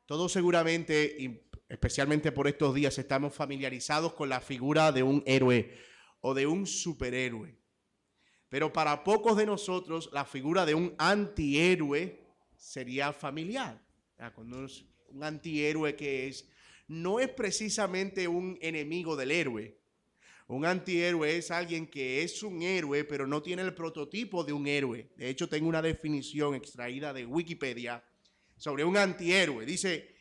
Todos seguramente, y especialmente por estos días, estamos familiarizados con la figura de un héroe o de un superhéroe. Pero para pocos de nosotros, la figura de un antihéroe sería familiar. Cuando un antihéroe no es precisamente un enemigo del héroe. Un antihéroe es alguien que es un héroe, pero no tiene el prototipo de un héroe. De hecho, tengo una definición extraída de Wikipedia sobre un antihéroe. Dice: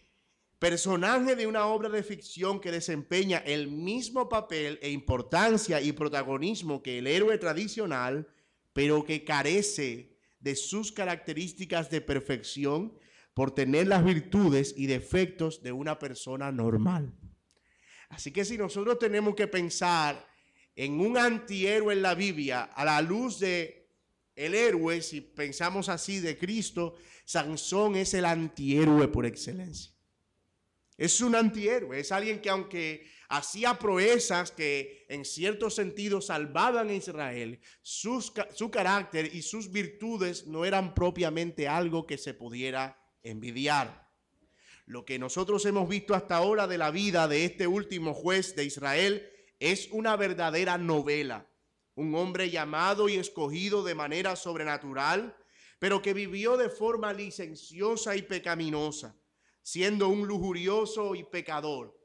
personaje de una obra de ficción que desempeña el mismo papel e importancia y protagonismo que el héroe tradicional, pero que carece de sus características de perfección por tener las virtudes y defectos de una persona normal. Así que si nosotros tenemos que pensar en un antihéroe en la Biblia a la luz de el héroe, si pensamos así, de Cristo, Sansón es el antihéroe por excelencia. Es un antihéroe, es alguien que aunque hacía proezas que en cierto sentido salvaban a Israel, su carácter y sus virtudes no eran propiamente algo que se pudiera envidiar. Lo que nosotros hemos visto hasta ahora de la vida de este último juez de Israel es una verdadera novela. Un hombre llamado y escogido de manera sobrenatural, pero que vivió de forma licenciosa y pecaminosa, siendo un lujurioso y pecador,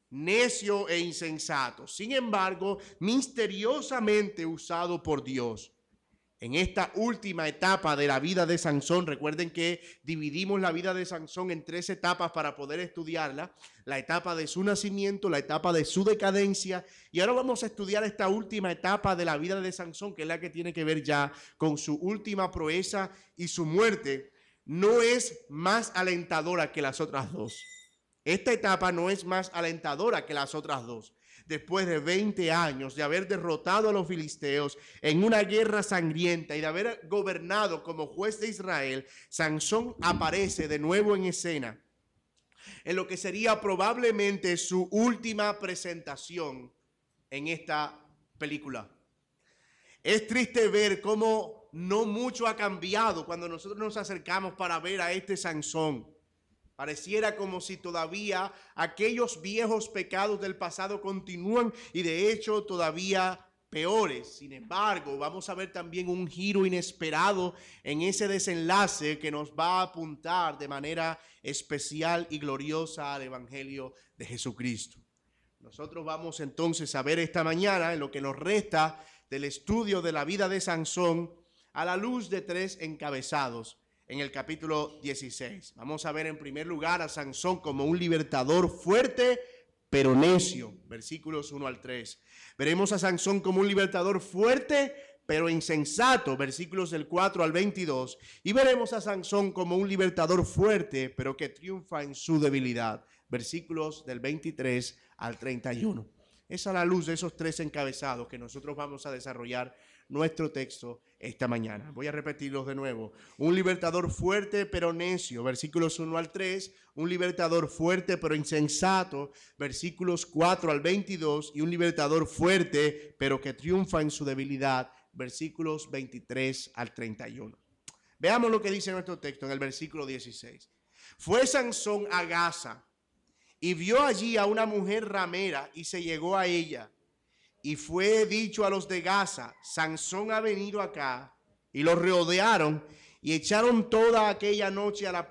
necio e insensato. Sin embargo, misteriosamente usado por Dios. En esta última etapa de la vida de Sansón, recuerden que dividimos la vida de Sansón en 3 etapas para poder estudiarla: la etapa de su nacimiento, la etapa de su decadencia, y ahora vamos a estudiar esta última etapa de la vida de Sansón, que es la que tiene que ver ya con su última proeza y su muerte. No es más alentadora que las otras dos. Esta etapa no es más alentadora que las otras dos. Después de 20 años de haber derrotado a los filisteos en una guerra sangrienta y de haber gobernado como juez de Israel, Sansón aparece de nuevo en escena en lo que sería probablemente su última presentación en esta película. Es triste ver cómo no mucho ha cambiado cuando nosotros nos acercamos para ver a este Sansón. Pareciera como si todavía aquellos viejos pecados del pasado continúan y de hecho todavía peores. Sin embargo, vamos a ver también un giro inesperado en ese desenlace que nos va a apuntar de manera especial y gloriosa al Evangelio de Jesucristo. Nosotros vamos entonces a ver esta mañana, en lo que nos resta del estudio de la vida de Sansón, a la luz de 3 encabezados. En el capítulo 16. Vamos a ver en primer lugar a Sansón como un libertador fuerte pero necio, versículos 1 al 3. Veremos a Sansón como un libertador fuerte pero insensato, versículos del 4 al 22. Y veremos a Sansón como un libertador fuerte pero que triunfa en su debilidad, versículos del 23 al 31. Es a la luz de esos 3 encabezados que nosotros vamos a desarrollar nuestro texto esta mañana. Voy a repetirlos de nuevo. Un libertador fuerte pero necio, versículos 1 al 3. Un libertador fuerte pero insensato, versículos 4 al 22. Y un libertador fuerte pero que triunfa en su debilidad, versículos 23 al 31. Veamos lo que dice nuestro texto en el versículo 16. Fue Sansón a Gaza y vio allí a una mujer ramera y se llegó a ella. Y fue dicho a los de Gaza: Sansón ha venido acá. Y los rodearon y acecharon toda aquella noche a la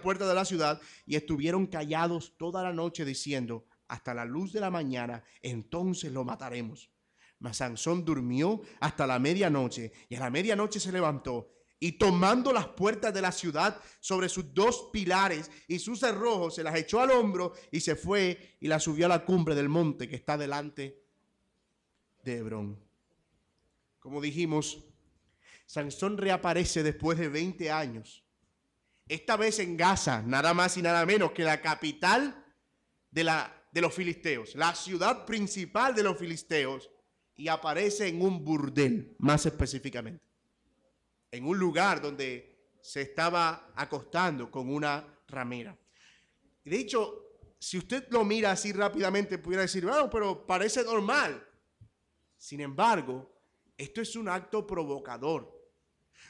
puerta de la ciudad, y estuvieron callados toda la noche diciendo: hasta la luz de la mañana, entonces lo mataremos. Mas Sansón durmió hasta la medianoche, y a la medianoche se levantó, y tomando las puertas de la ciudad sobre sus 2 pilares y sus cerrojos, se las echó al hombro y se fue y las subió a la cumbre del monte que está delante de Hebrón. Como dijimos, Sansón reaparece después de 20 años. Esta vez en Gaza, nada más y nada menos que la capital de los filisteos, la ciudad principal de los filisteos, y aparece en un burdel, más específicamente. En un lugar donde se estaba acostando con una ramera. De hecho, si usted lo mira así rápidamente, pudiera decir: bueno, pero parece normal. Sin embargo, esto es un acto provocador.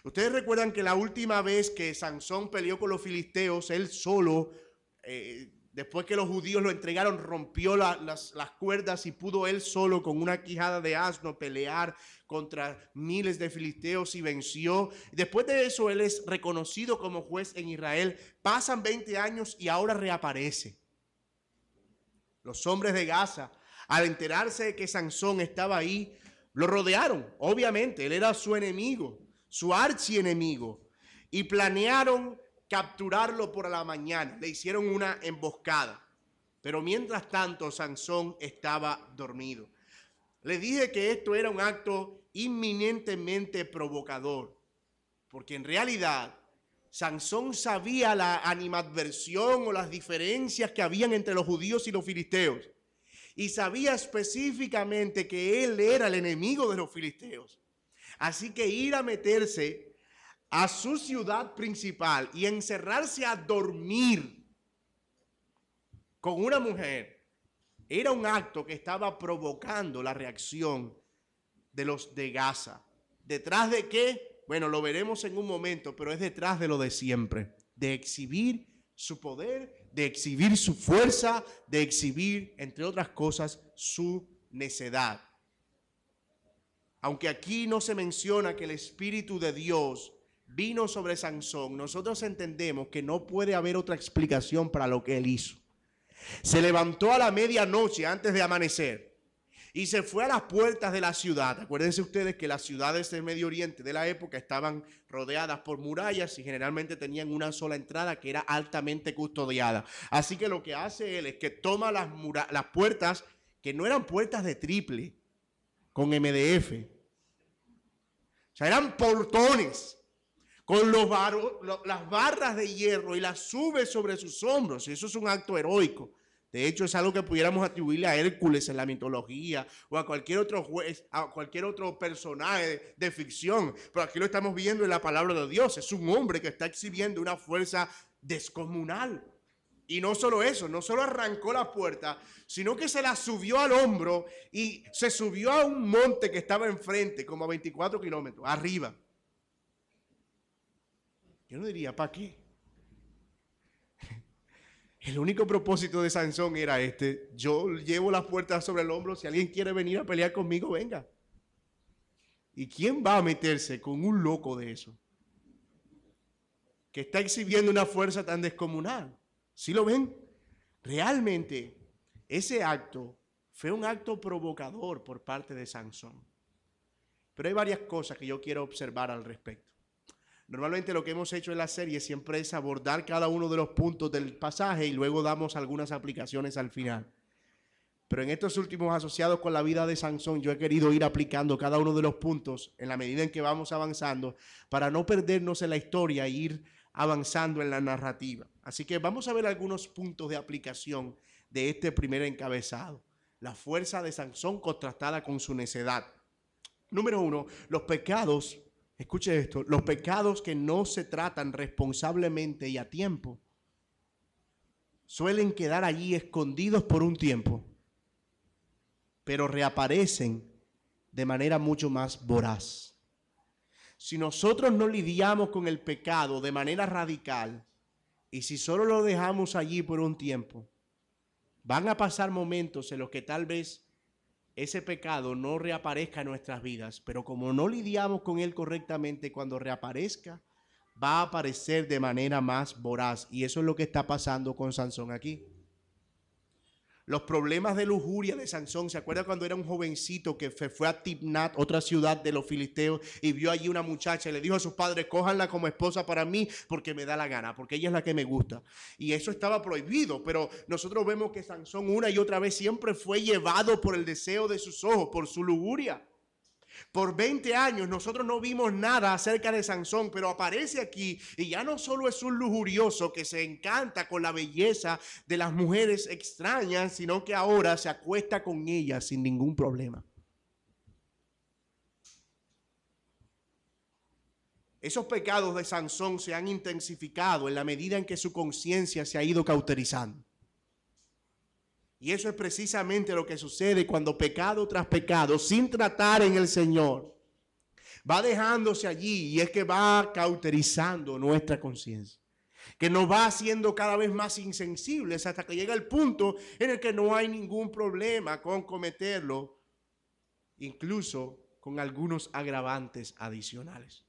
Ustedes recuerdan que la última vez que Sansón peleó con los filisteos, él solo, después que los judíos lo entregaron, rompió las cuerdas y pudo él solo con una quijada de asno pelear contra miles de filisteos y venció. Después de eso, él es reconocido como juez en Israel. Pasan 20 años y ahora reaparece. Los hombres de Gaza, al enterarse de que Sansón estaba ahí, lo rodearon. Obviamente, él era su enemigo, su archienemigo, y planearon capturarlo por la mañana. Le hicieron una emboscada. Pero mientras tanto, Sansón estaba dormido. Le dije que esto era un acto inminentemente provocador, porque en realidad Sansón sabía la animadversión o las diferencias que habían entre los judíos y los filisteos, y sabía específicamente que él era el enemigo de los filisteos. Así que ir a meterse a su ciudad principal y encerrarse a dormir con una mujer era un acto que estaba provocando la reacción de los de Gaza. ¿Detrás de qué? Bueno, lo veremos en un momento, pero es detrás de lo de siempre, de exhibir su poder, de exhibir su fuerza, de exhibir, entre otras cosas, su necedad. Aunque aquí no se menciona que el Espíritu de Dios vino sobre Sansón, nosotros entendemos que no puede haber otra explicación para lo que él hizo. Se levantó a la medianoche antes de amanecer y se fue a las puertas de la ciudad. Acuérdense ustedes que las ciudades del Medio Oriente de la época estaban rodeadas por murallas y generalmente tenían una sola entrada que era altamente custodiada. Así que lo que hace él es que toma las puertas, que no eran puertas de triple con MDF, o sea, eran portones con las barras de hierro, y las sube sobre sus hombros. Y eso es un acto heroico. De hecho, es algo que pudiéramos atribuirle a Hércules en la mitología o a cualquier otro juez, a cualquier otro personaje de ficción. Pero aquí lo estamos viendo en la palabra de Dios. Es un hombre que está exhibiendo una fuerza descomunal. Y no solo eso, no solo arrancó la puerta, sino que se la subió al hombro y se subió a un monte que estaba enfrente, como a 24 kilómetros, arriba. Yo no diría, ¿para qué? El único propósito de Sansón era este: yo llevo las puertas sobre el hombro, si alguien quiere venir a pelear conmigo, venga. ¿Y quién va a meterse con un loco de eso? Que está exhibiendo una fuerza tan descomunal. ¿Sí lo ven? Realmente, ese acto fue un acto provocador por parte de Sansón. Pero hay varias cosas que yo quiero observar al respecto. Normalmente lo que hemos hecho en la serie siempre es abordar cada uno de los puntos del pasaje y luego damos algunas aplicaciones al final. Pero en estos últimos asociados con la vida de Sansón, yo he querido ir aplicando cada uno de los puntos en la medida en que vamos avanzando para no perdernos en la historia e ir avanzando en la narrativa. Así que vamos a ver algunos puntos de aplicación de este primer encabezado. La fuerza de Sansón contrastada con su necedad. Número 1, los pecados. Escuche esto: los pecados que no se tratan responsablemente y a tiempo suelen quedar allí escondidos por un tiempo, pero reaparecen de manera mucho más voraz. Si nosotros no lidiamos con el pecado de manera radical y si solo lo dejamos allí por un tiempo, van a pasar momentos en los que tal vez ese pecado no reaparezca en nuestras vidas, pero como no lidiamos con él correctamente, cuando reaparezca, va a aparecer de manera más voraz. Y eso es lo que está pasando con Sansón aquí. Los problemas de lujuria de Sansón, ¿se acuerda cuando era un jovencito que fue a Timnat, otra ciudad de los filisteos, y vio allí una muchacha y le dijo a sus padres: cójanla como esposa para mí porque me da la gana, porque ella es la que me gusta? Y eso estaba prohibido, pero nosotros vemos que Sansón una y otra vez siempre fue llevado por el deseo de sus ojos, por su lujuria. Por 20 años nosotros no vimos nada acerca de Sansón, pero aparece aquí y ya no solo es un lujurioso que se encanta con la belleza de las mujeres extrañas, sino que ahora se acuesta con ellas sin ningún problema. Esos pecados de Sansón se han intensificado en la medida en que su conciencia se ha ido cauterizando. Y eso es precisamente lo que sucede cuando pecado tras pecado, sin tratar en el Señor, va dejándose allí y es que va cauterizando nuestra conciencia, que nos va haciendo cada vez más insensibles hasta que llega el punto en el que no hay ningún problema con cometerlo, incluso con algunos agravantes adicionales.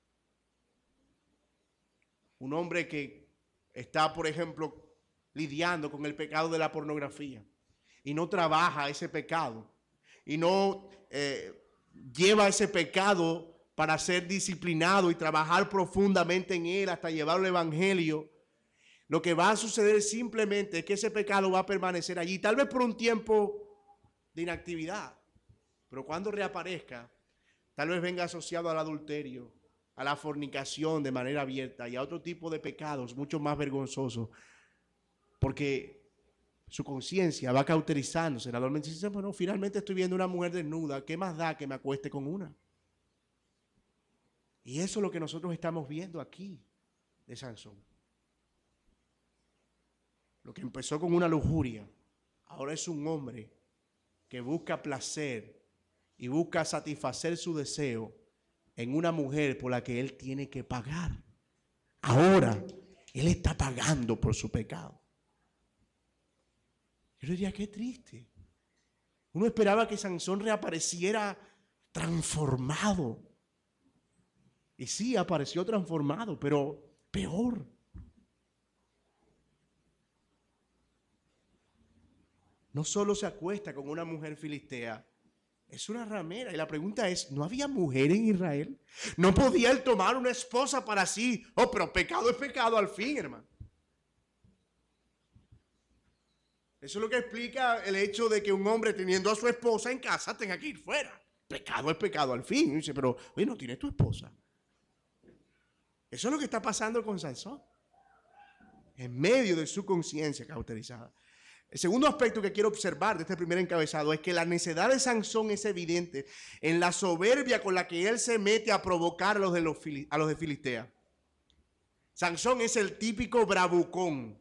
Un hombre que está, por ejemplo, lidiando con el pecado de la pornografía y no trabaja ese pecado y no lleva ese pecado para ser disciplinado y trabajar profundamente en él hasta llevarlo al evangelio, lo que va a suceder simplemente es que ese pecado va a permanecer allí, tal vez por un tiempo de inactividad, pero cuando reaparezca, tal vez venga asociado al adulterio, a la fornicación de manera abierta y a otro tipo de pecados mucho más vergonzosos, porque su conciencia va cauterizándose. Normalmente dice, bueno, finalmente estoy viendo una mujer desnuda, ¿qué más da que me acueste con una? Y eso es lo que nosotros estamos viendo aquí de Sansón. Lo que empezó con una lujuria, ahora es un hombre que busca placer y busca satisfacer su deseo en una mujer por la que él tiene que pagar. Ahora, él está pagando por su pecado. Yo diría, qué triste. Uno esperaba que Sansón reapareciera transformado. Y sí, apareció transformado, pero peor. No solo se acuesta con una mujer filistea, es una ramera. Y la pregunta es, ¿no había mujer en Israel? ¿No podía él tomar una esposa para sí? Oh, pero pecado es pecado al fin, hermano. Eso es lo que explica el hecho de que un hombre teniendo a su esposa en casa tenga que ir fuera. Pecado es pecado al fin. Y dice, pero oye, no tienes tu esposa. Eso es lo que está pasando con Sansón, en medio de su conciencia cauterizada. El segundo aspecto que quiero observar de este primer encabezado es que la necedad de Sansón es evidente en la soberbia con la que él se mete a provocar a los de Filistea. Sansón es el típico bravucón,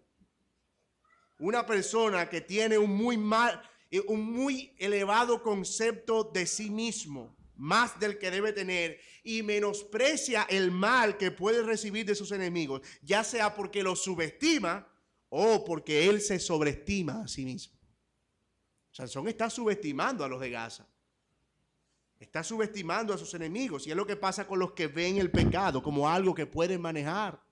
una persona que tiene un muy elevado concepto de sí mismo, más del que debe tener, y menosprecia el mal que puede recibir de sus enemigos, ya sea porque lo subestima o porque él se sobreestima a sí mismo. Sansón está subestimando a los de Gaza. Está subestimando a sus enemigos. Y es lo que pasa con los que ven el pecado como algo que pueden manejar.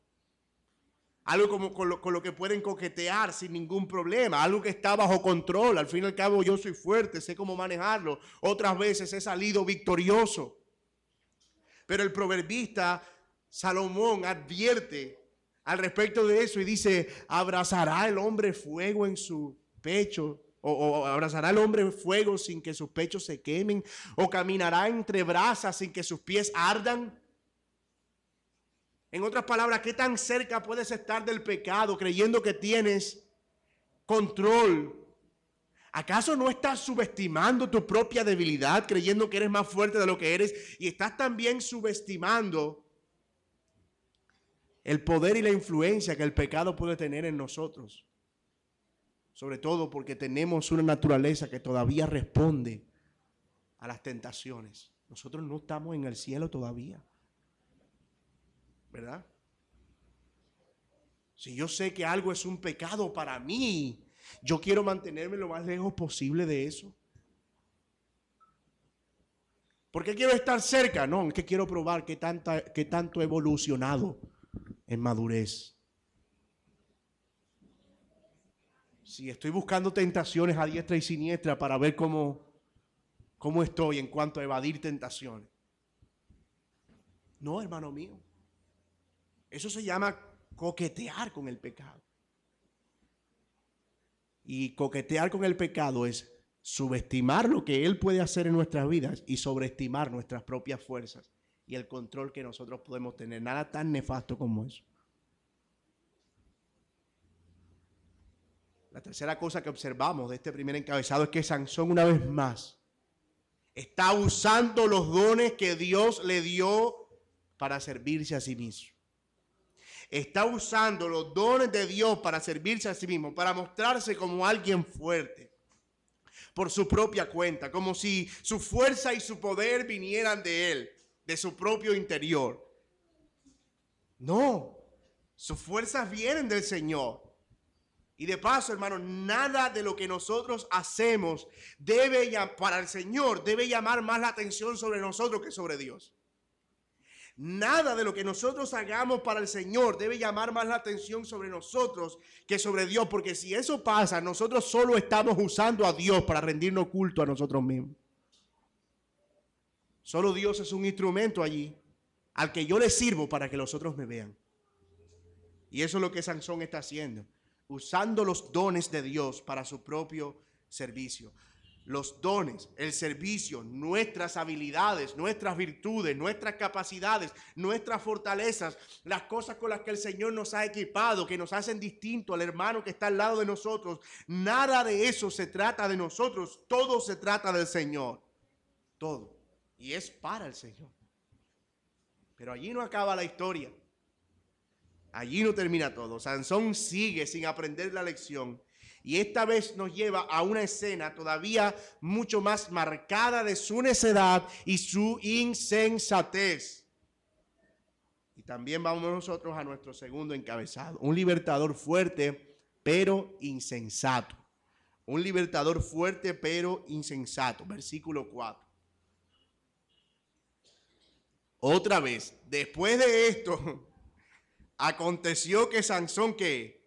Algo como con lo que pueden coquetear sin ningún problema. Algo que está bajo control. Al fin y al cabo yo soy fuerte, sé cómo manejarlo. Otras veces he salido victorioso. Pero el proverbista Salomón advierte al respecto de eso y dice, ¿abrazará el hombre fuego en su pecho? O abrazará el hombre fuego sin que sus pechos se quemen, o caminará entre brasas sin que sus pies ardan. En otras palabras, ¿qué tan cerca puedes estar del pecado creyendo que tienes control? ¿Acaso no estás subestimando tu propia debilidad, creyendo que eres más fuerte de lo que eres? Y estás también subestimando el poder y la influencia que el pecado puede tener en nosotros. Sobre todo porque tenemos una naturaleza que todavía responde a las tentaciones. Nosotros no estamos en el cielo todavía, ¿verdad? Si yo sé que algo es un pecado para mí, yo quiero mantenerme lo más lejos posible de eso. ¿Por qué quiero estar cerca? No, es que quiero probar qué tanto he evolucionado en madurez. Si estoy buscando tentaciones a diestra y siniestra para ver cómo estoy en cuanto a evadir tentaciones. No, hermano mío. Eso se llama coquetear con el pecado. Y coquetear con el pecado es subestimar lo que él puede hacer en nuestras vidas y sobreestimar nuestras propias fuerzas y el control que nosotros podemos tener. Nada tan nefasto como eso. La tercera cosa que observamos de este primer encabezado es que Sansón, una vez más, está usando los dones que Dios le dio para servirse a sí mismo. Está usando los dones de Dios para servirse a sí mismo, para mostrarse como alguien fuerte, por su propia cuenta, como si su fuerza y su poder vinieran de él. de su propio interior. No, sus fuerzas vienen del Señor. Y de paso, hermano, nada de lo que nosotros hacemos para el Señor debe llamar más la atención sobre nosotros que sobre Dios. Nada de lo que nosotros hagamos para el Señor debe llamar más la atención sobre nosotros que sobre Dios, porque si eso pasa, nosotros solo estamos usando a Dios para rendirnos culto a nosotros mismos. Solo Dios es un instrumento allí al que yo le sirvo para que los otros me vean. Y eso es lo que Sansón está haciendo, usando los dones de Dios para su propio servicio. Los dones, el servicio, nuestras habilidades, nuestras virtudes, nuestras capacidades, nuestras fortalezas, las cosas con las que el Señor nos ha equipado, que nos hacen distinto al hermano que está al lado de nosotros. Nada de eso se trata de nosotros, todo se trata del Señor. Todo. Y es para el Señor. Pero allí no acaba la historia. Allí no termina todo. Sansón sigue sin aprender la lección. Y esta vez nos lleva a una escena todavía mucho más marcada de su necedad y su insensatez. Y también vamos nosotros a nuestro segundo encabezado. Un libertador fuerte, pero insensato. Un libertador fuerte, pero insensato. Versículo 4. Otra vez, después de esto, aconteció que Sansón, que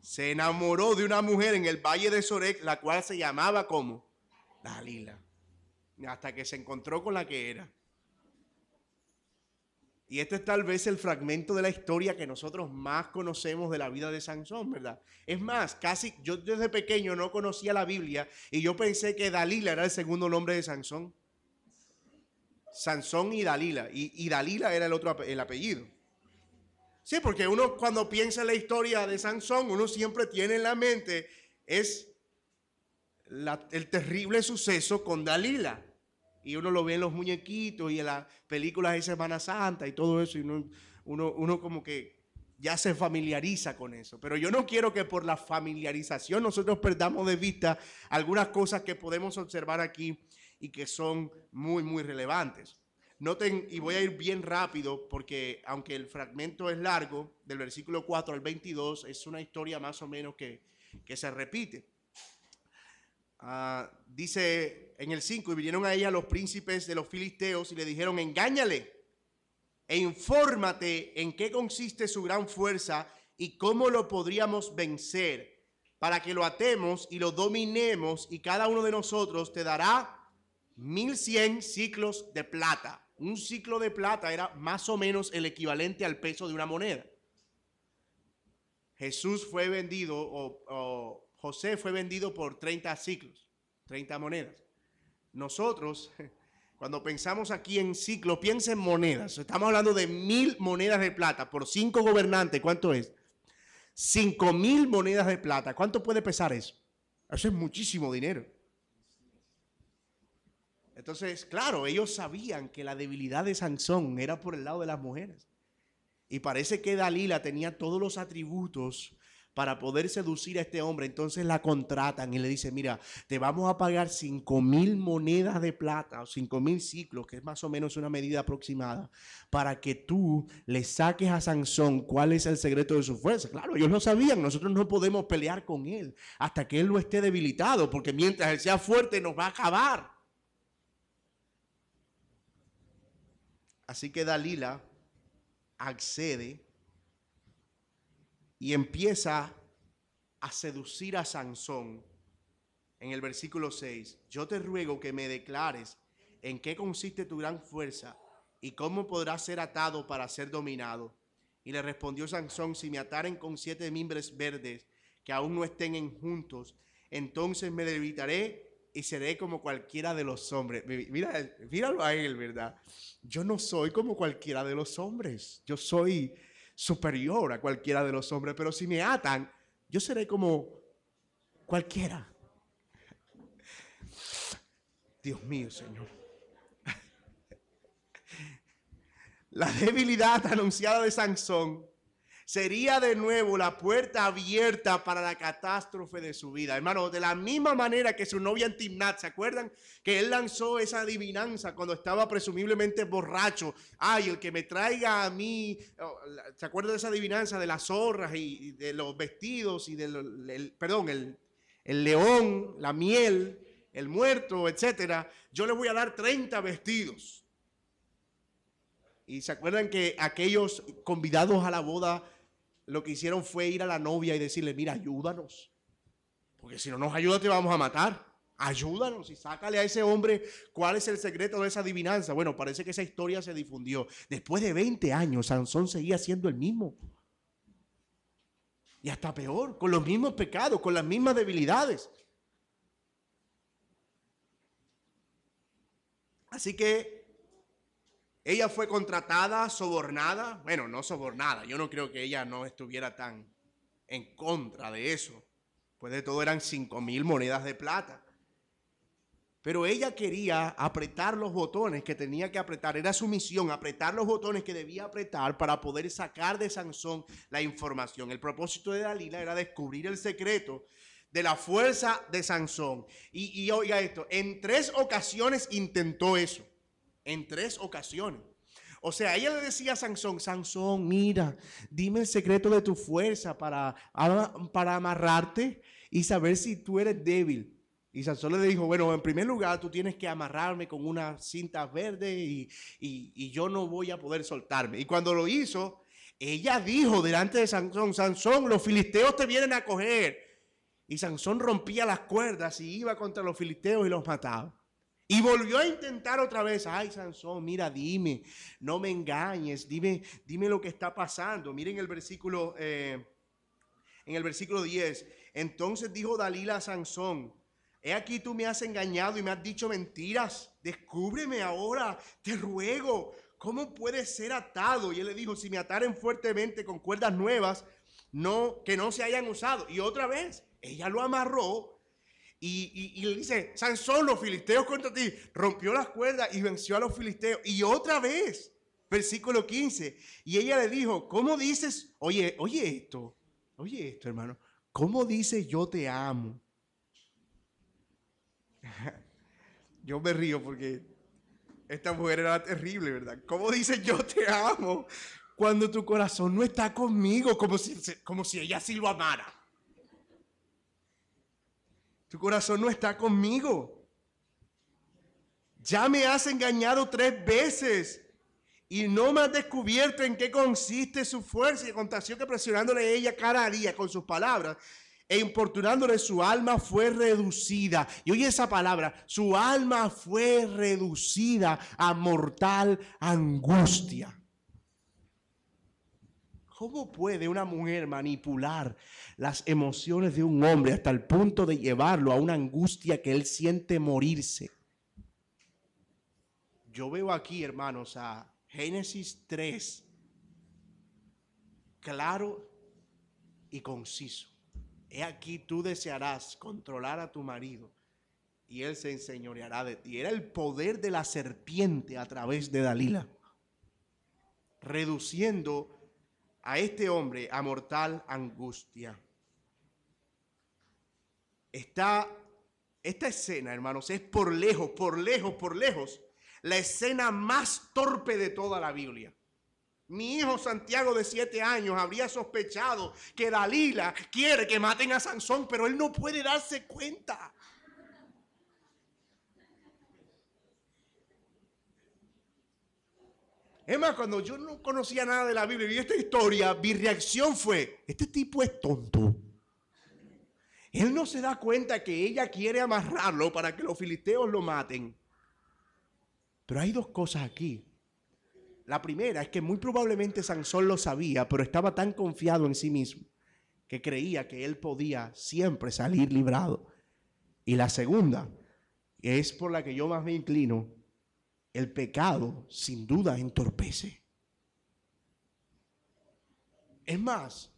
se enamoró de una mujer en el valle de Sorek, la cual se llamaba como Dalila, hasta que se encontró con la que era. Y este es tal vez el fragmento de la historia que nosotros más conocemos de la vida de Sansón, ¿verdad? Es más, casi yo desde pequeño no conocía la Biblia y yo pensé que Dalila era el segundo nombre de Sansón. Sansón y Dalila. Y Dalila era el apellido. Sí, porque uno cuando piensa en la historia de Sansón, uno siempre tiene en la mente el terrible suceso con Dalila. Y uno lo ve en los muñequitos y en las películas de Semana Santa y todo eso. Y uno como que ya se familiariza con eso. Pero yo no quiero que por la familiarización nosotros perdamos de vista algunas cosas que podemos observar aquí y que son muy, muy relevantes. Noten, y voy a ir bien rápido porque aunque el fragmento es largo, del versículo 4 al 22, es una historia más o menos que se repite. Dice en el 5, y vinieron a ella los príncipes de los filisteos y le dijeron, engáñale e infórmate en qué consiste su gran fuerza y cómo lo podríamos vencer, para que lo atemos y lo dominemos, y cada uno de nosotros te dará 1100 ciclos de plata. Un ciclo de plata era más o menos el equivalente al peso de una moneda. Jesús fue vendido, o José fue vendido por 30 ciclos, 30 monedas. Nosotros, cuando pensamos aquí en ciclos, piensa en monedas. Estamos hablando de 1000 monedas de plata por 5 gobernantes. ¿Cuánto es? 5000 monedas de plata. ¿Cuánto puede pesar eso? Eso es muchísimo dinero. Entonces, claro, ellos sabían que la debilidad de Sansón era por el lado de las mujeres. Y parece que Dalila tenía todos los atributos para poder seducir a este hombre. Entonces la contratan y le dicen, mira, te vamos a pagar 5000 monedas de plata o 5000 ciclos, que es más o menos una medida aproximada, para que tú le saques a Sansón cuál es el secreto de su fuerza. Claro, ellos lo sabían, nosotros no podemos pelear con él hasta que él no esté debilitado, porque mientras él sea fuerte nos va a acabar. Así que Dalila accede y empieza a seducir a Sansón. En el versículo 6, yo te ruego que me declares en qué consiste tu gran fuerza y cómo podrás ser atado para ser dominado. Y le respondió Sansón, si me ataren con 7 mimbres verdes que aún no estén juntos, entonces me debilitaré y seré como cualquiera de los hombres. Míralo a él, ¿verdad? Yo no soy como cualquiera de los hombres. Yo soy superior a cualquiera de los hombres. Pero si me atan, yo seré como cualquiera. Dios mío, Señor. La debilidad anunciada de Sansón sería de nuevo la puerta abierta para la catástrofe de su vida. Hermano, de la misma manera que su novia Timnat, ¿se acuerdan? Que él lanzó esa adivinanza cuando estaba presumiblemente borracho. Ay, el que me traiga a mí, ¿se acuerdan de esa adivinanza de las zorras y de los vestidos y del, el león, la miel, el muerto, etcétera? Yo le voy a dar 30 vestidos. Y se acuerdan que aquellos convidados a la boda lo que hicieron fue ir a la novia y decirle, mira, ayúdanos, porque si no nos ayuda te vamos a matar. Ayúdanos y sácale a ese hombre cuál es el secreto de esa adivinanza. Bueno, parece que esa historia se difundió. Después de 20 años, Sansón seguía siendo el mismo. Y hasta peor, con los mismos pecados, con las mismas debilidades. Así que ella fue contratada, sobornada. Bueno, no sobornada. Yo no creo que ella no estuviera tan en contra de eso. Pues de todo eran 5,000 monedas de plata. Pero ella quería apretar los botones que tenía que apretar. Era su misión, apretar los botones que debía apretar para poder sacar de Sansón la información. El propósito de Dalila era descubrir el secreto de la fuerza de Sansón. Y oiga esto, en 3 ocasiones intentó eso. En 3 ocasiones. O sea, ella le decía a Sansón, Sansón, mira, dime el secreto de tu fuerza para amarrarte y saber si tú eres débil. Y Sansón le dijo, bueno, en primer lugar, tú tienes que amarrarme con una cinta verde y yo no voy a poder soltarme. Y cuando lo hizo, ella dijo delante de Sansón, Sansón, los filisteos te vienen a coger. Y Sansón rompía las cuerdas y iba contra los filisteos y los mataba. Y volvió a intentar otra vez. Ay, Sansón, mira, dime, no me engañes, dime lo que está pasando. Miren el versículo, en el versículo 10. Entonces dijo Dalila a Sansón, he aquí tú me has engañado y me has dicho mentiras. Descúbreme ahora, te ruego, ¿cómo puedes ser atado? Y él le dijo, si me ataren fuertemente con cuerdas nuevas, que no se hayan usado. Y otra vez, ella lo amarró. Y le dice, Sansón, los filisteos contra ti. Rompió las cuerdas y venció a los filisteos. Y otra vez, versículo 15. Y ella le dijo, ¿cómo dices? Oye esto, hermano. ¿Cómo dices yo te amo? Yo me río porque esta mujer era terrible, ¿verdad? ¿Cómo dices yo te amo cuando tu corazón no está conmigo? Como si ella sí lo amara. Tu corazón no está conmigo. Ya me has engañado 3 veces y no me has descubierto en qué consiste su fuerza. Y contació que presionándole a ella cada día con sus palabras e importunándole, su alma fue reducida. Y oye esa palabra, su alma fue reducida a mortal angustia. ¿Cómo puede una mujer manipular las emociones de un hombre hasta el punto de llevarlo a una angustia que él siente morirse? Yo veo aquí, hermanos, a Génesis 3, claro y conciso. He aquí tú desearás controlar a tu marido y él se enseñoreará de ti. Era el poder de la serpiente a través de Dalila, reduciendo a este hombre a mortal angustia. Esta escena, hermanos, es por lejos, la escena más torpe de toda la Biblia. Mi hijo Santiago de 7 años habría sospechado que Dalila quiere que maten a Sansón, pero él no puede darse cuenta. Es más, cuando yo no conocía nada de la Biblia y vi esta historia, mi reacción fue, este tipo es tonto. Él no se da cuenta que ella quiere amarrarlo para que los filisteos lo maten. Pero hay 2 cosas aquí. La primera es que muy probablemente Sansón lo sabía, pero estaba tan confiado en sí mismo que creía que él podía siempre salir librado. Y la segunda, es por la que yo más me inclino, el pecado sin duda entorpece. Es más,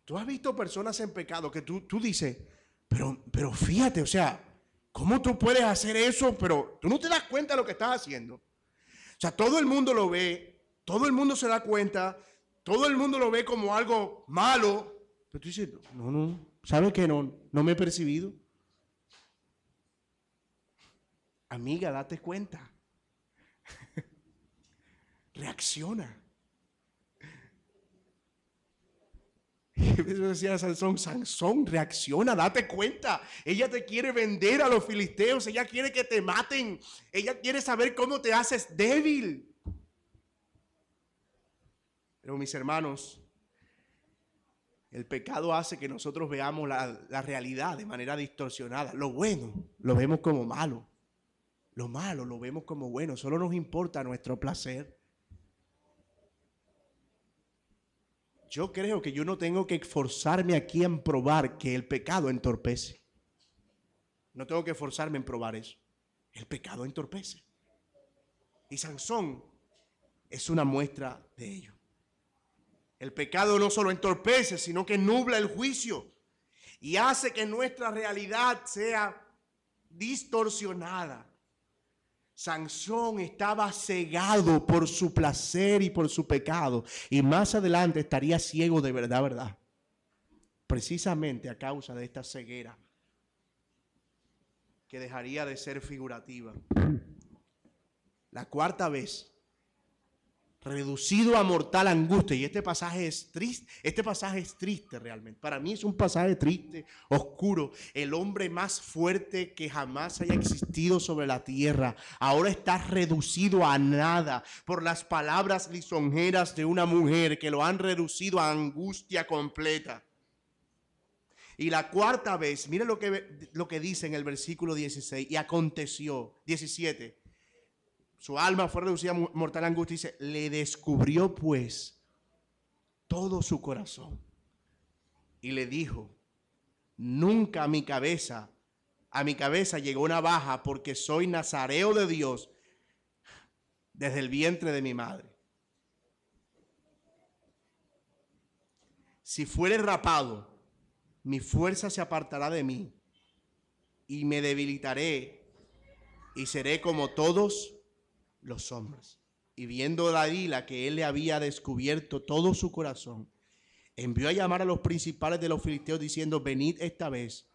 tú has visto personas en pecado que tú dices, pero fíjate, o sea, ¿cómo tú puedes hacer eso? Pero tú no te das cuenta de lo que estás haciendo. O sea, todo el mundo lo ve, todo el mundo se da cuenta, Todo el mundo lo ve como algo malo. Pero tú dices, no, ¿sabe qué? No me he percibido. Amiga, date cuenta. Reacciona. Eso decía Sansón, reacciona, date cuenta. Ella te quiere vender a los filisteos, ella quiere que te maten, ella quiere saber cómo te haces débil. Pero mis hermanos, el pecado hace que nosotros veamos la realidad de manera distorsionada. Lo bueno lo vemos como malo, lo malo lo vemos como bueno, solo nos importa nuestro placer. Yo creo que yo no tengo que esforzarme aquí en probar que el pecado entorpece. No tengo que esforzarme en probar eso. El pecado entorpece. Y Sansón es una muestra de ello. El pecado no solo entorpece, sino que nubla el juicio y hace que nuestra realidad sea distorsionada. Sansón estaba cegado por su placer y por su pecado, y más adelante estaría ciego de verdad, precisamente a causa de esta ceguera que dejaría de ser figurativa. La cuarta vez, reducido a mortal angustia, y este pasaje es triste realmente. Para mí es un pasaje triste, oscuro. El hombre más fuerte que jamás haya existido sobre la tierra ahora está reducido a nada por las palabras lisonjeras de una mujer que lo han reducido a angustia completa. Y la cuarta vez, mire lo que dice en el versículo 16, y aconteció, 17, su alma fue reducida a mortal angustia, dice, le descubrió pues todo su corazón y le dijo, nunca a mi cabeza llegó navaja, porque soy nazareo de Dios desde el vientre de mi madre. Si fuere rapado, mi fuerza se apartará de mí y me debilitaré y seré como todos los hombres. Y viendo Dalila que él le había descubierto todo su corazón, envió a llamar a los principales de los filisteos diciendo, venid esta vez,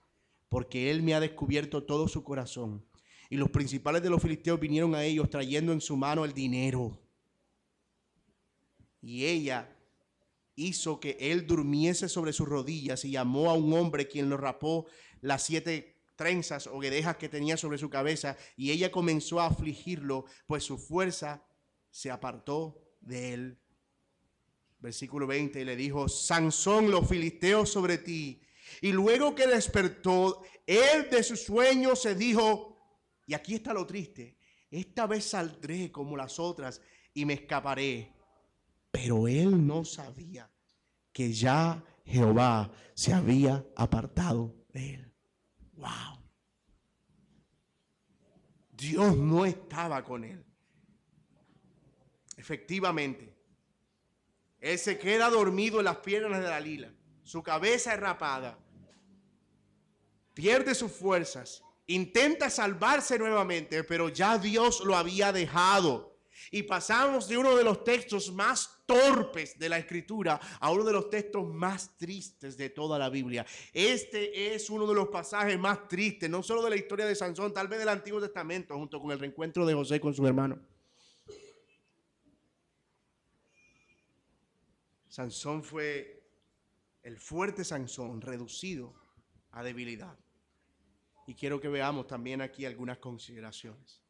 porque él me ha descubierto todo su corazón. Y los principales de los filisteos vinieron a ellos trayendo en su mano el dinero. Y ella hizo que él durmiese sobre sus rodillas y llamó a un hombre quien lo rapó las 7 trenzas o guedejas que tenía sobre su cabeza, y ella comenzó a afligirlo, pues su fuerza se apartó de él. Versículo 20, y le dijo, Sansón, los filisteos sobre ti. Y luego que despertó, él de su sueño se dijo, y aquí está lo triste, esta vez saldré como las otras y me escaparé. Pero él no sabía que ya Jehová se había apartado de él. Wow. Dios no estaba con él. Efectivamente, él se queda dormido en las piernas de Dalila. Su cabeza es rapada. Pierde sus fuerzas. Intenta salvarse nuevamente, pero ya Dios lo había dejado. Y pasamos de uno de los textos más torpes de la Escritura a uno de los textos más tristes de toda la Biblia. Este es uno de los pasajes más tristes, no solo de la historia de Sansón, tal vez del Antiguo Testamento, junto con el reencuentro de José con su hermano. Sansón fue el fuerte Sansón reducido a debilidad. Y quiero que veamos también aquí algunas consideraciones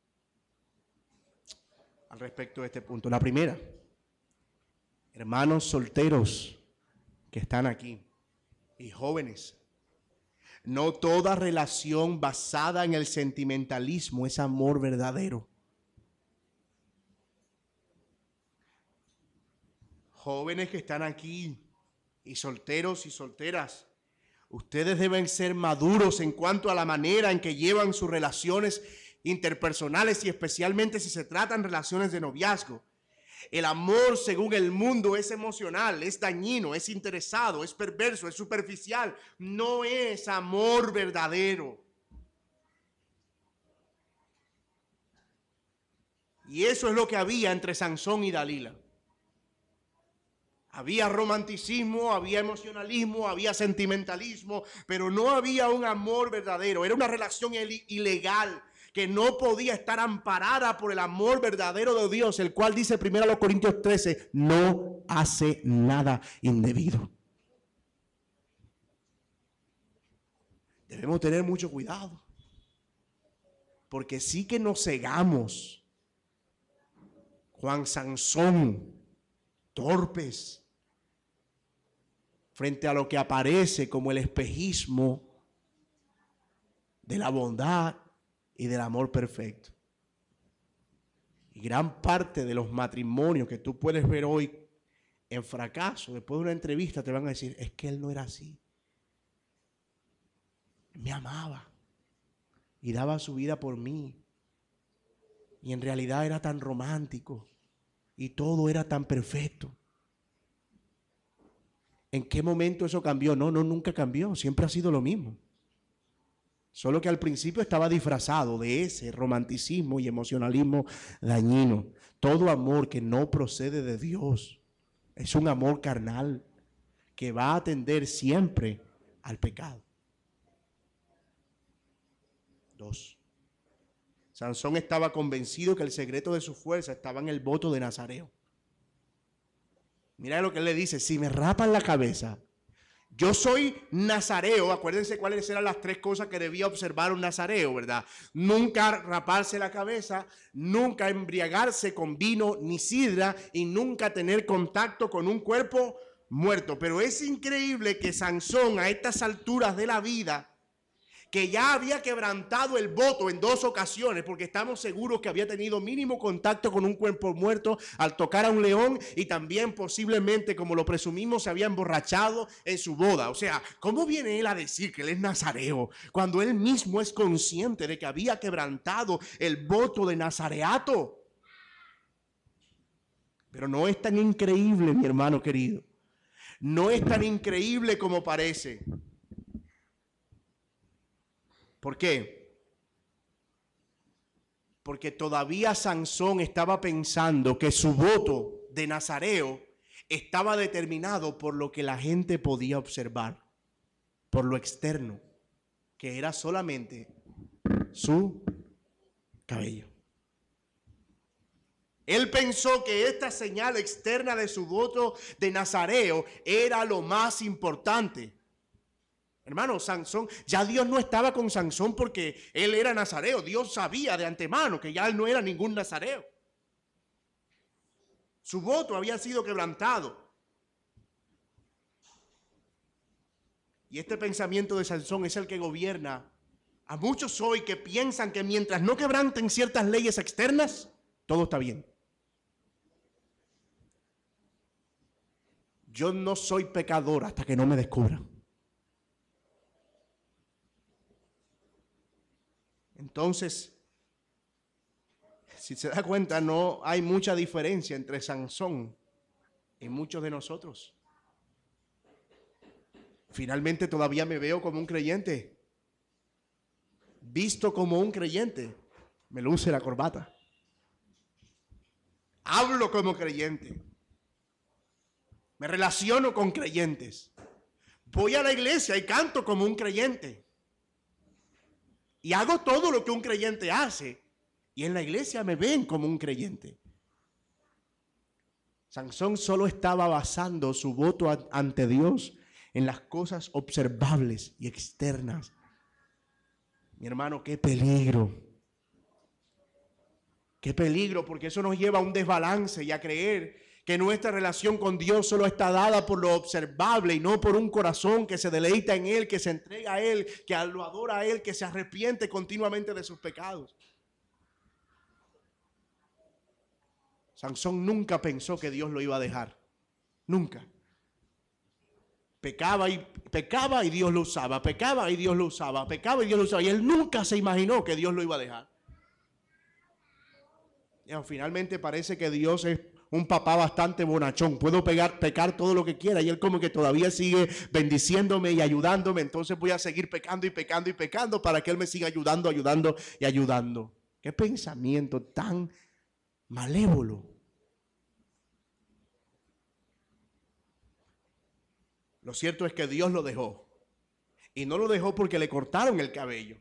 al respecto de este punto. La primera, hermanos solteros que están aquí y jóvenes, no toda relación basada en el sentimentalismo es amor verdadero. Jóvenes que están aquí y solteros y solteras, ustedes deben ser maduros en cuanto a la manera en que llevan sus relaciones interpersonales y especialmente si se tratan relaciones de noviazgo. El amor, según el mundo, es emocional, es dañino, es interesado, es perverso, es superficial. No es amor verdadero. Y eso es lo que había entre Sansón y Dalila. Había romanticismo, había emocionalismo, había sentimentalismo, pero no había un amor verdadero. Era una relación ilegal que no podía estar amparada por el amor verdadero de Dios, el cual dice 1 Corintios 13, no hace nada indebido. Debemos tener mucho cuidado, porque sí que nos cegamos. Juan Sansón, torpes, frente a lo que aparece como el espejismo de la bondad y del amor perfecto. Y gran parte de los matrimonios que tú puedes ver hoy en fracaso, después de una entrevista te van a decir, es que él no era así. Me amaba y daba su vida por mí. Y en realidad era tan romántico y todo era tan perfecto. ¿En qué momento eso cambió? No, nunca cambió, siempre ha sido lo mismo. Solo que al principio estaba disfrazado de ese romanticismo y emocionalismo dañino. Todo amor que no procede de Dios es un amor carnal que va a tender siempre al pecado. 2. Sansón estaba convencido que el secreto de su fuerza estaba en el voto de Nazareo. Mira lo que él le dice, si me rapan la cabeza, yo soy nazareo. Acuérdense cuáles eran las 3 cosas que debía observar un nazareo, ¿verdad? Nunca raparse la cabeza, nunca embriagarse con vino ni sidra y nunca tener contacto con un cuerpo muerto. Pero es increíble que Sansón a estas alturas de la vida, que ya había quebrantado el voto en 2 ocasiones, porque estamos seguros que había tenido mínimo contacto con un cuerpo muerto al tocar a un león y también posiblemente, como lo presumimos, se había emborrachado en su boda. O sea, ¿cómo viene él a decir que él es nazareo cuando él mismo es consciente de que había quebrantado el voto de nazareato? Pero no es tan increíble, mi hermano querido. No es tan increíble como parece. ¿Por qué? Porque todavía Sansón estaba pensando que su voto de nazareo estaba determinado por lo que la gente podía observar, por lo externo, que era solamente su cabello. Él pensó que esta señal externa de su voto de nazareo era lo más importante. Hermano, Sansón, ya Dios no estaba con Sansón porque él era nazareo. Dios sabía de antemano que ya él no era ningún nazareo. Su voto había sido quebrantado. Y este pensamiento de Sansón es el que gobierna a muchos hoy que piensan que mientras no quebranten ciertas leyes externas, todo está bien. Yo no soy pecador hasta que no me descubran. Entonces, si se da cuenta, no hay mucha diferencia entre Sansón y muchos de nosotros. Finalmente todavía me veo como un creyente. Visto como un creyente, me luce la corbata. Hablo como creyente. Me relaciono con creyentes. Voy a la iglesia y canto como un creyente. Y hago todo lo que un creyente hace. Y en la iglesia me ven como un creyente. Sansón solo estaba basando su voto ante Dios en las cosas observables y externas. Mi hermano, qué peligro. Qué peligro, porque eso nos lleva a un desbalance y a creer que nuestra relación con Dios solo está dada por lo observable y no por un corazón que se deleita en Él, que se entrega a Él, que lo adora a Él, que se arrepiente continuamente de sus pecados. Sansón nunca pensó que Dios lo iba a dejar. Nunca. Pecaba y Dios lo usaba. Pecaba y Dios lo usaba. Pecaba y Dios lo usaba. Y él nunca se imaginó que Dios lo iba a dejar. Y finalmente parece que Dios es un papá bastante bonachón. Puedo pecar todo lo que quiera y él como que todavía sigue bendiciéndome y ayudándome. Entonces voy a seguir pecando y pecando y pecando para que él me siga ayudando y ayudando. Qué pensamiento tan malévolo. Lo cierto es que Dios lo dejó. Y no lo dejó porque le cortaron el cabello.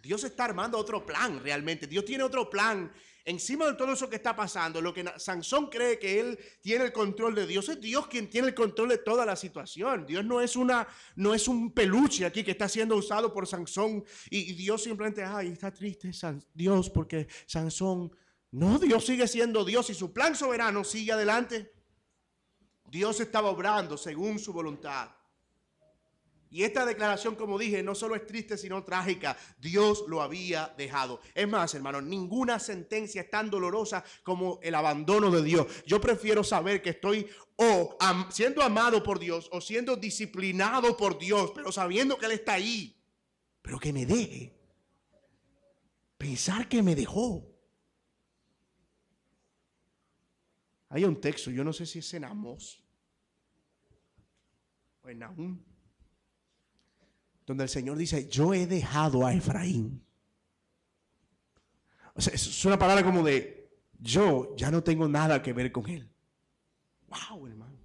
Dios está armando otro plan realmente. Dios tiene otro plan. Encima de todo eso que está pasando, lo que Sansón cree que él tiene el control de Dios, es Dios quien tiene el control de toda la situación. Dios no es un peluche aquí que está siendo usado por Sansón y Dios simplemente, ay, está triste Dios porque Sansón. No, Dios sigue siendo Dios y su plan soberano sigue adelante. Dios estaba obrando según su voluntad. Y esta declaración, como dije, no solo es triste, sino trágica. Dios lo había dejado. Es más, hermano, ninguna sentencia es tan dolorosa como el abandono de Dios. Yo prefiero saber que estoy siendo amado por Dios o siendo disciplinado por Dios, pero sabiendo que Él está ahí, pero que me deje. Pensar que me dejó. Hay un texto, yo no sé si es en Amós o en Nahum, donde el Señor dice, yo he dejado a Efraín. O sea, es una palabra como de, yo ya no tengo nada que ver con él. Wow, hermano.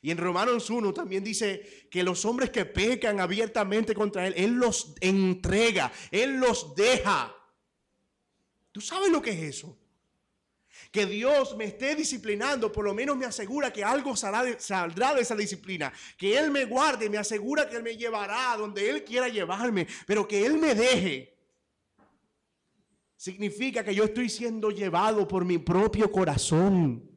Y en Romanos 1 también dice que los hombres que pecan abiertamente contra él los entrega, él los deja. ¿Tú sabes lo que es eso? Que Dios me esté disciplinando, por lo menos me asegura que algo saldrá de esa disciplina. Que Él me guarde, me asegura que Él me llevará a donde Él quiera llevarme. Pero que Él me deje, significa que yo estoy siendo llevado por mi propio corazón.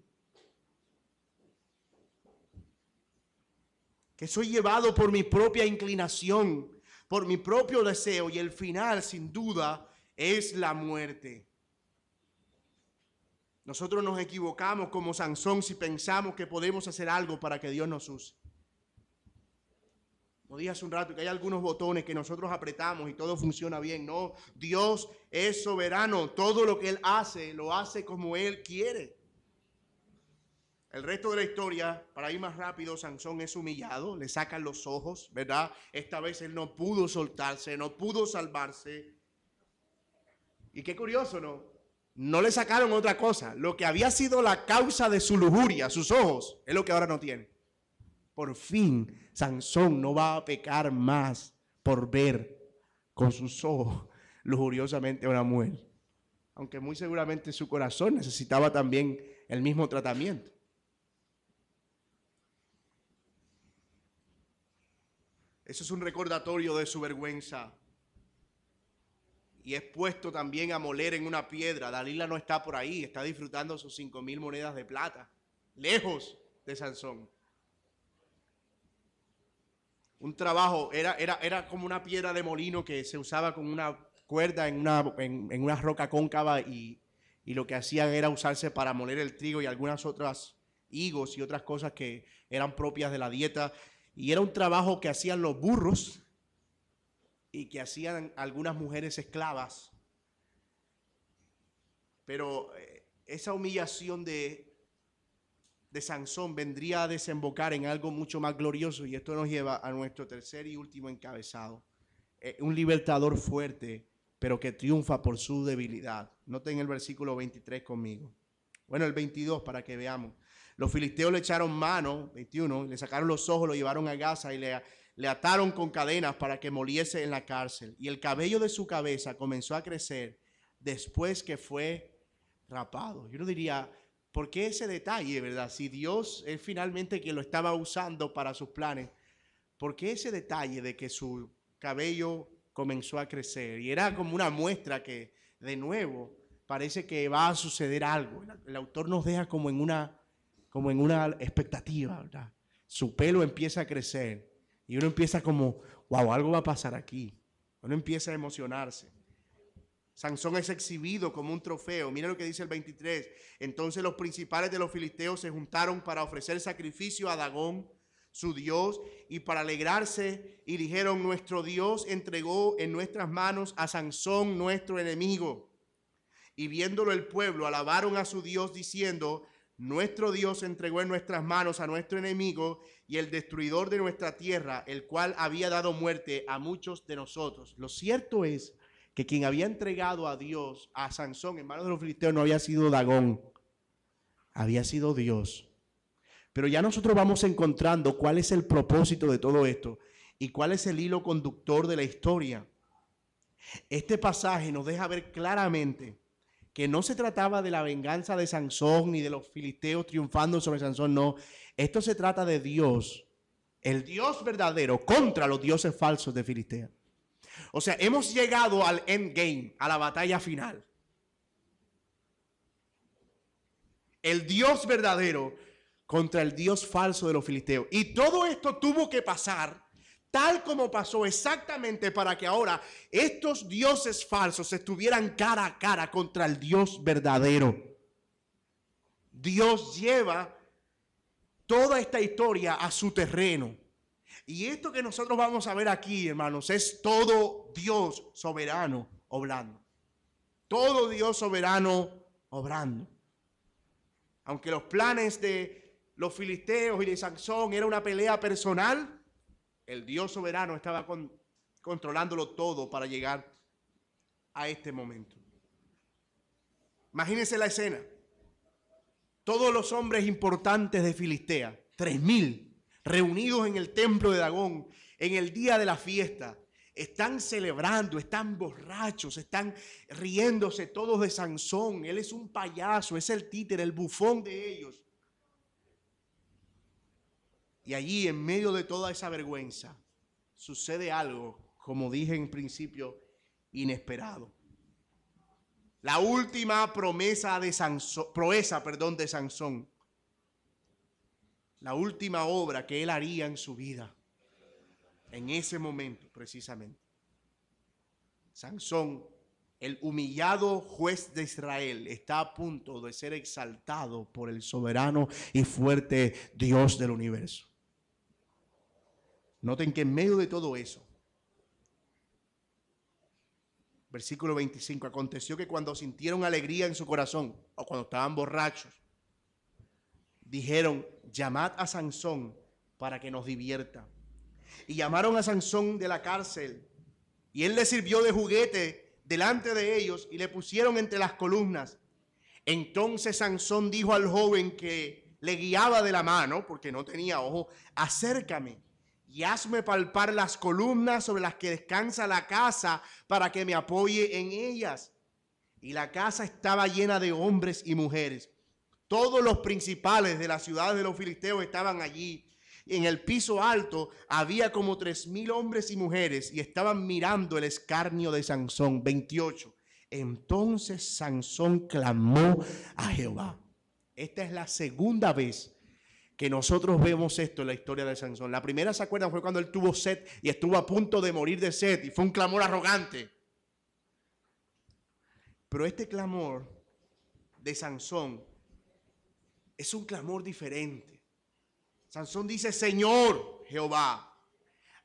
Que soy llevado por mi propia inclinación, por mi propio deseo. Y el final, sin duda, es la muerte. Nosotros nos equivocamos como Sansón si pensamos que podemos hacer algo para que Dios nos use. Como dije hace un rato, que hay algunos botones que nosotros apretamos y todo funciona bien. No, Dios es soberano. Todo lo que Él hace, lo hace como Él quiere. El resto de la historia, para ir más rápido, Sansón es humillado, le sacan los ojos, ¿verdad? Esta vez él no pudo soltarse, no pudo salvarse. Y qué curioso, ¿no? No le sacaron otra cosa. Lo que había sido la causa de su lujuria, sus ojos, es lo que ahora no tiene. Por fin, Sansón no va a pecar más por ver con sus ojos lujuriosamente a una mujer. Aunque muy seguramente su corazón necesitaba también el mismo tratamiento. Eso es un recordatorio de su vergüenza. Y es puesto también a moler en una piedra. Dalila no está por ahí, está disfrutando sus 5,000 monedas de plata, lejos de Sansón. Un trabajo, era como una piedra de molino que se usaba con una cuerda en una roca cóncava y lo que hacían era usarse para moler el trigo y algunas otras higos y otras cosas que eran propias de la dieta. Y era un trabajo que hacían los burros y que hacían algunas mujeres esclavas. Pero esa humillación de Sansón vendría a desembocar en algo mucho más glorioso, y esto nos lleva a nuestro tercer y último encabezado. Un libertador fuerte, pero que triunfa por su debilidad. Noten el versículo 23 conmigo. Bueno, el 22 para que veamos. Los filisteos le echaron mano, 21, le sacaron los ojos, lo llevaron a Gaza y le ataron con cadenas para que moliese en la cárcel. Y el cabello de su cabeza comenzó a crecer después que fue rapado. Yo no diría, ¿por qué ese detalle, verdad? Si Dios es finalmente quien lo estaba usando para sus planes, ¿por qué ese detalle de que su cabello comenzó a crecer? Y era como una muestra que, de nuevo, parece que va a suceder algo. El autor nos deja como en una expectativa, ¿verdad? Su pelo empieza a crecer y uno empieza como, wow, algo va a pasar aquí. Uno empieza a emocionarse. Sansón es exhibido como un trofeo. Mira lo que dice el 23. Entonces los principales de los filisteos se juntaron para ofrecer sacrificio a Dagón, su dios, y para alegrarse, y dijeron, nuestro Dios entregó en nuestras manos a Sansón, nuestro enemigo. Y viéndolo el pueblo, alabaron a su Dios diciendo, nuestro Dios entregó en nuestras manos a nuestro enemigo y el destruidor de nuestra tierra, el cual había dado muerte a muchos de nosotros. Lo cierto es que quien había entregado a Dios, a Sansón, en manos de los filisteos, no había sido Dagón, había sido Dios. Pero ya nosotros vamos encontrando cuál es el propósito de todo esto y cuál es el hilo conductor de la historia. Este pasaje nos deja ver claramente que no se trataba de la venganza de Sansón ni de los filisteos triunfando sobre Sansón, no. Esto se trata de Dios, el Dios verdadero contra los dioses falsos de Filistea. O sea, hemos llegado al endgame, a la batalla final. El Dios verdadero contra el Dios falso de los filisteos. Y todo esto tuvo que pasar tal como pasó exactamente para que ahora estos dioses falsos estuvieran cara a cara contra el Dios verdadero. Dios lleva toda esta historia a su terreno. Y esto que nosotros vamos a ver aquí, hermanos, es todo Dios soberano obrando. Todo Dios soberano obrando. Aunque los planes de los filisteos y de Sansón era una pelea personal, el Dios soberano estaba controlándolo todo para llegar a este momento. Imagínense la escena. Todos los hombres importantes de Filistea, 3,000, reunidos en el templo de Dagón, en el día de la fiesta, están celebrando, están borrachos, están riéndose todos de Sansón. Él es un payaso, es el títere, el bufón de ellos. Y allí, en medio de toda esa vergüenza, sucede algo, como dije en principio, inesperado. La última proeza de Sansón. La última obra que él haría en su vida. En ese momento, precisamente. Sansón, el humillado juez de Israel, está a punto de ser exaltado por el soberano y fuerte Dios del universo. Noten que en medio de todo eso, versículo 25, aconteció que cuando sintieron alegría en su corazón, o cuando estaban borrachos, dijeron, llamad a Sansón para que nos divierta. Y llamaron a Sansón de la cárcel, y él le sirvió de juguete delante de ellos, y le pusieron entre las columnas. Entonces Sansón dijo al joven que le guiaba de la mano, porque no tenía ojo, acércame y hazme palpar las columnas sobre las que descansa la casa para que me apoye en ellas. Y la casa estaba llena de hombres y mujeres. Todos los principales de las ciudades de los filisteos estaban allí. En el piso alto había como 3,000 hombres y mujeres y estaban mirando el escarnio de Sansón. 28. Entonces Sansón clamó a Jehová. Esta es la segunda vez que nosotros vemos esto en la historia de Sansón. La primera, ¿se acuerdan? Fue cuando él tuvo sed y estuvo a punto de morir de sed y fue un clamor arrogante. Pero este clamor de Sansón es un clamor diferente. Sansón dice, Señor Jehová,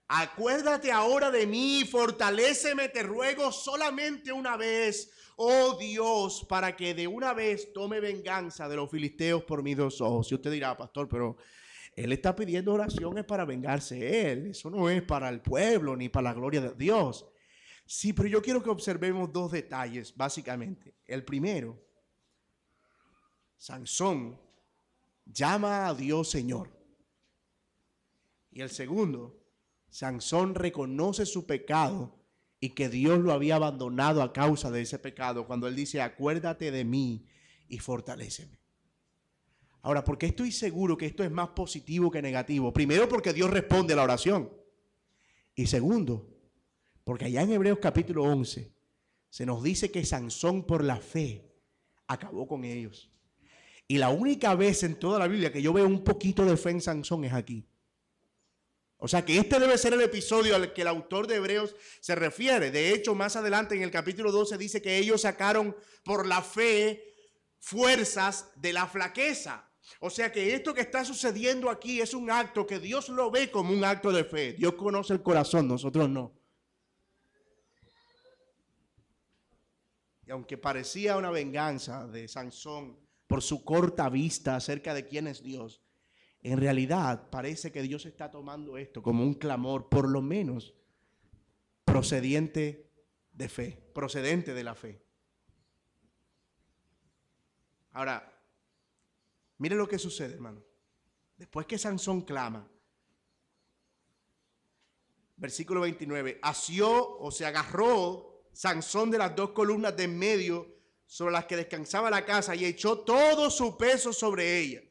acuérdate ahora de mí, fortaléceme, te ruego solamente una vez, oh Dios, para que de una vez tome venganza de los filisteos por mis 2 ojos. Y usted dirá, pastor, pero él está pidiendo oraciones para vengarse él. Eso no es para el pueblo ni para la gloria de Dios. Sí, pero yo quiero que observemos 2 detalles, básicamente. El primero, Sansón llama a Dios Señor. Y el segundo, Sansón reconoce su pecado y que Dios lo había abandonado a causa de ese pecado cuando él dice, acuérdate de mí y fortaléceme. Ahora, ¿por qué estoy seguro que esto es más positivo que negativo? Primero, porque Dios responde a la oración. Y segundo, porque allá en Hebreos capítulo 11 se nos dice que Sansón por la fe acabó con ellos. Y la única vez en toda la Biblia que yo veo un poquito de fe en Sansón es aquí. O sea que este debe ser el episodio al que el autor de Hebreos se refiere. De hecho, más adelante en el capítulo 12 dice que ellos sacaron por la fe fuerzas de la flaqueza. O sea que esto que está sucediendo aquí es un acto que Dios lo ve como un acto de fe. Dios conoce el corazón, nosotros no. Y aunque parecía una venganza de Sansón por su corta vista acerca de quién es Dios, en realidad parece que Dios está tomando esto como un clamor, por lo menos procedente de fe, procedente de la fe. Ahora, mire lo que sucede, hermano. Después que Sansón clama, versículo 29, asió o se agarró Sansón de las dos columnas de en medio sobre las que descansaba la casa y echó todo su peso sobre ella,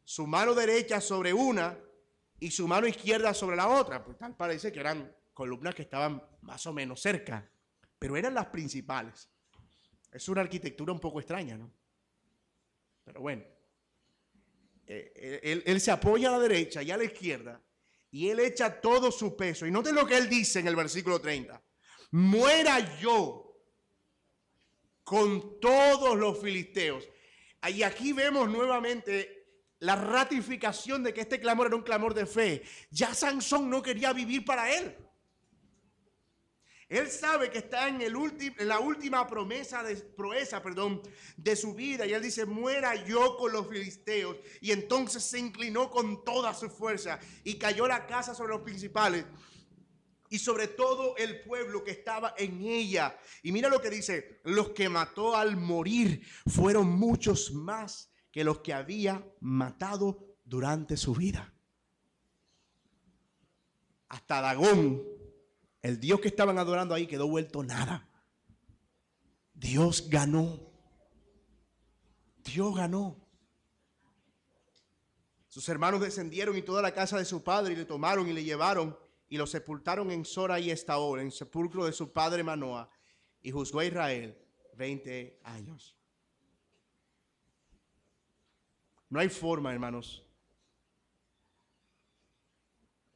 su mano derecha sobre una y su mano izquierda sobre la otra. Pues tal parece que eran columnas que estaban más o menos cerca, pero eran las principales. Es una arquitectura un poco extraña, ¿no? Pero bueno, él se apoya a la derecha y a la izquierda y él echa todo su peso. Y noten lo que él dice en el versículo 30. Muera yo con todos los filisteos. Y aquí vemos nuevamente la ratificación de que este clamor era un clamor de fe. Ya Sansón no quería vivir para él. Él sabe que está en la última proeza de su vida. Y él dice, muera yo con los filisteos. Y entonces se inclinó con toda su fuerza y cayó la casa sobre los principales y sobre todo el pueblo que estaba en ella. Y mira lo que dice, los que mató al morir fueron muchos más que los que había matado durante su vida. Hasta Dagón, el Dios que estaban adorando ahí, quedó vuelto nada. Dios ganó. Dios ganó. Sus hermanos descendieron y toda la casa de su padre y le tomaron y le llevaron y lo sepultaron en Sora y Estaol, en el sepulcro de su padre Manoah, y juzgó a Israel 20 años. No hay forma, hermanos,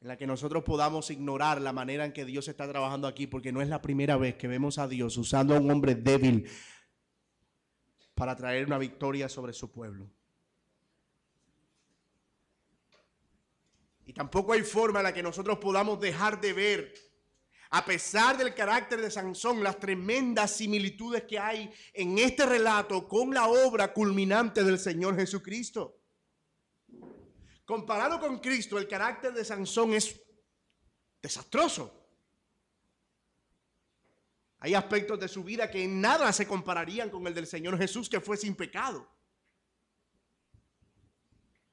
en la que nosotros podamos ignorar la manera en que Dios está trabajando aquí, porque no es la primera vez que vemos a Dios usando a un hombre débil para traer una victoria sobre su pueblo. Y tampoco hay forma en la que nosotros podamos dejar de ver, a pesar del carácter de Sansón, las tremendas similitudes que hay en este relato con la obra culminante del Señor Jesucristo. Comparado con Cristo, el carácter de Sansón es desastroso. Hay aspectos de su vida que en nada se compararían con el del Señor Jesús, que fue sin pecado.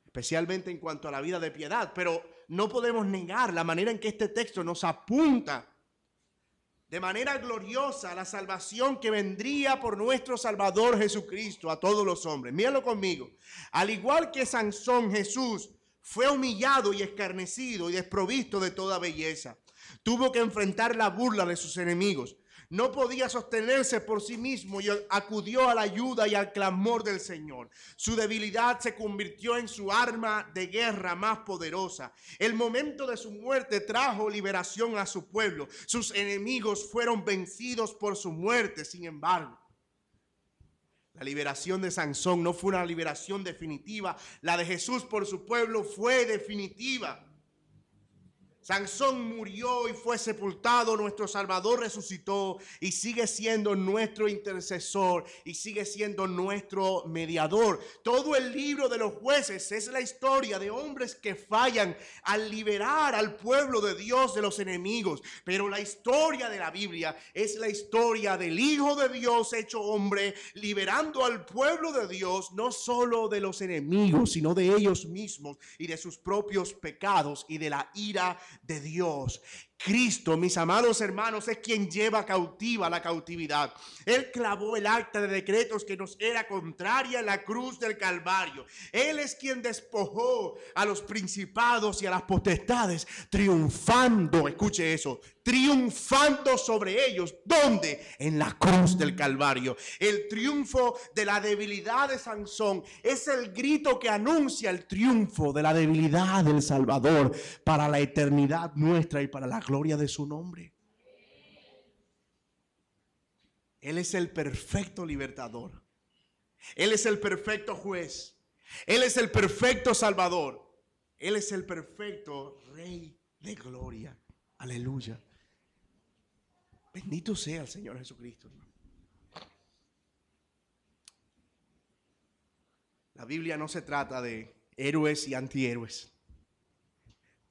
Especialmente en cuanto a la vida de piedad, pero no podemos negar la manera en que este texto nos apunta de manera gloriosa a la salvación que vendría por nuestro Salvador Jesucristo a todos los hombres. Míralo conmigo. Al igual que Sansón, Jesús fue humillado y escarnecido y desprovisto de toda belleza. Tuvo que enfrentar la burla de sus enemigos. No podía sostenerse por sí mismo y acudió a la ayuda y al clamor del Señor. Su debilidad se convirtió en su arma de guerra más poderosa. El momento de su muerte trajo liberación a su pueblo. Sus enemigos fueron vencidos por su muerte. Sin embargo, la liberación de Sansón no fue una liberación definitiva. La de Jesús por su pueblo fue definitiva. Sansón murió y fue sepultado, nuestro Salvador resucitó y sigue siendo nuestro intercesor y sigue siendo nuestro mediador. Todo el libro de los jueces es la historia de hombres que fallan al liberar al pueblo de Dios de los enemigos. Pero la historia de la Biblia es la historia del Hijo de Dios hecho hombre, liberando al pueblo de Dios no solo de los enemigos, sino de ellos mismos y de sus propios pecados y de la ira de Dios. Cristo, mis amados hermanos, es quien lleva cautiva la cautividad. Él clavó el acta de decretos que nos era contraria en la cruz del Calvario. Él es quien despojó a los principados y a las potestades, triunfando, escuche eso, triunfando sobre ellos. ¿Dónde? En la cruz del Calvario. El triunfo de la debilidad de Sansón es el grito que anuncia el triunfo de la debilidad del Salvador para la eternidad nuestra y para la gloria de su nombre. Él es el perfecto libertador. Él es el perfecto juez. Él es el perfecto salvador. Él es el perfecto Rey de gloria. Aleluya. Bendito sea el Señor Jesucristo. La Biblia no se trata de héroes y antihéroes.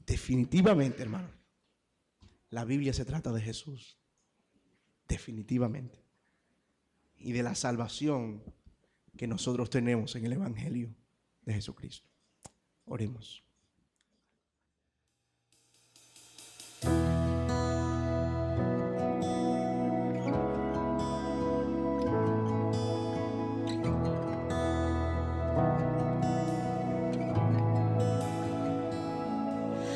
Definitivamente, hermano, la Biblia se trata de Jesús. Definitivamente. Y de la salvación que nosotros tenemos en el Evangelio de Jesucristo. Oremos.